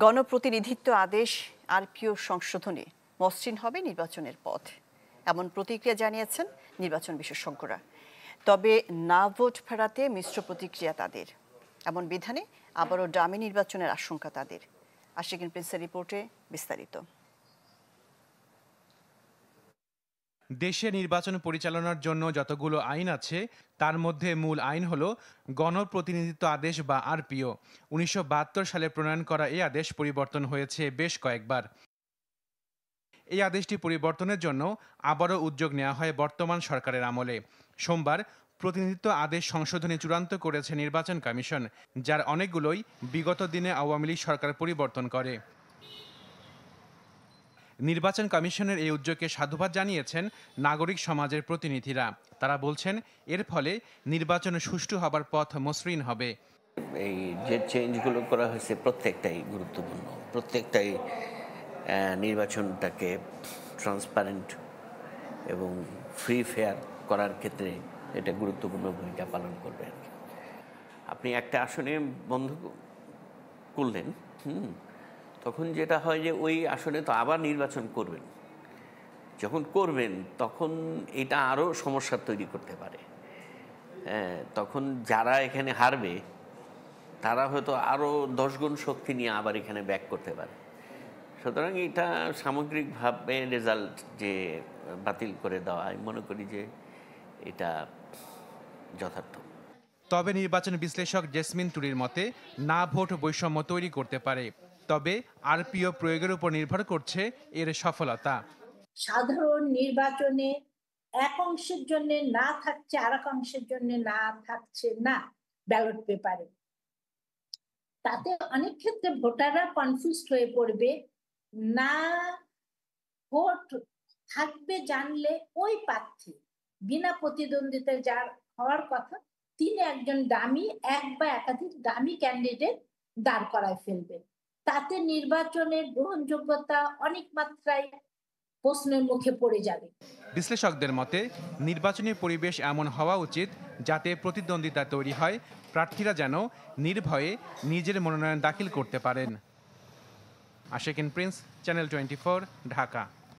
গণপ্রতিনিধিত্ব আদেশ আরপিও সংশোধনে মসৃণ হবে নির্বাচনের পথ, এমন প্রতিক্রিয়া জানিয়েছেন নির্বাচন বিশেষজ্ঞরা। তবে না ভোট ফেরাতে মিশ্র প্রতিক্রিয়া তাদের। এমন বিধানে আবারও ডামি নির্বাচনের আশঙ্কা তাদের। আশিকিন প্রিন্সের রিপোর্টে বিস্তারিত। দেশে নির্বাচন পরিচালনার জন্য যতগুলো আইন আছে তার মধ্যে মূল আইন হলো গণপ্রতিনিধিত্ব আদেশ বা আরপিও। 1972 সালে প্রণয়ন করা এই আদেশ পরিবর্তন হয়েছে বেশ কয়েকবার। এই আদেশটি পরিবর্তনের জন্য আবারও উদ্যোগ নেওয়া হয় বর্তমান সরকারের আমলে। সোমবার প্রতিনিধিত্ব আদেশ সংশোধনী চূড়ান্ত করেছে নির্বাচন কমিশন, যার অনেকগুলোই বিগত দিনে আওয়ামী লীগ সরকার পরিবর্তন করে। নির্বাচন কমিশনের এই উদ্যোগকে সাধুবাদ জানিয়েছেন নাগরিক সমাজের প্রতিনিধিরা। তারা বলছেন এর ফলে নির্বাচন সুষ্ঠু হবার পথ মসৃণ হবে। এই যে চেঞ্জগুলো করা হয়েছে প্রত্যেকটাই গুরুত্বপূর্ণ, প্রত্যেকটাই নির্বাচনটাকে ট্রান্সপারেন্ট এবং ফ্রি ফেয়ার করার ক্ষেত্রে এটা গুরুত্বপূর্ণ ভূমিকা পালন করবে। আপনি একটা আসনে বন্ধ করলেন, তখন যেটা হয় যে ওই আসনে তো আবার নির্বাচন করবেন। যখন করবেন তখন এটা আরও সমস্যা তৈরি করতে পারে। তখন যারা এখানে হারবে তারা হয়তো আরও 10 গুণ শক্তি নিয়ে আবার এখানে ব্যাক করতে পারে। সুতরাং এটা সামগ্রিকভাবে রেজাল্ট যে বাতিল করে দেওয়া, আমি মনে করি যে এটা যথার্থ। তবে নির্বাচন বিশ্লেষক জেসমিন টুরির মতে না ভোট বৈষম্য তৈরি করতে পারে, তবে আরপিও প্রয়োগের উপর নির্ভর করছে এর সফলতা। সাধারণ নির্বাচনে এক অংশের জন্য না থাকছে, আর এক অংশের জন্য না থাকছে না ব্যালট পেপারে, তাতে অনেক ক্ষেত্রে ভোটাররা কনফিউজড হয়ে পড়বে। না ভোট থাকবে জানলে ওই প্রার্থী বিনা প্রতিদ্বন্দ্বিতায় যার হওয়ার কথা তিনি একজন ডামি, এক বা একাধিক ডামি ক্যান্ডিডেট দাঁড় করায় ফেলবে। তাতে নির্বাচনের গ্রহণযোগ্যতা অনেক মাত্রায় প্রশ্নের মুখে পড়ে যাবে। বিশ্লেষকদের মতে নির্বাচনী পরিবেশ এমন হওয়া উচিত যাতে প্রতিদ্বন্দ্বিতা তৈরি হয়, প্রার্থীরা যেন নির্ভয়ে নিজের মনোনয়ন দাখিল করতে পারেন। Ashikin Prince, channel 24, Dhaka.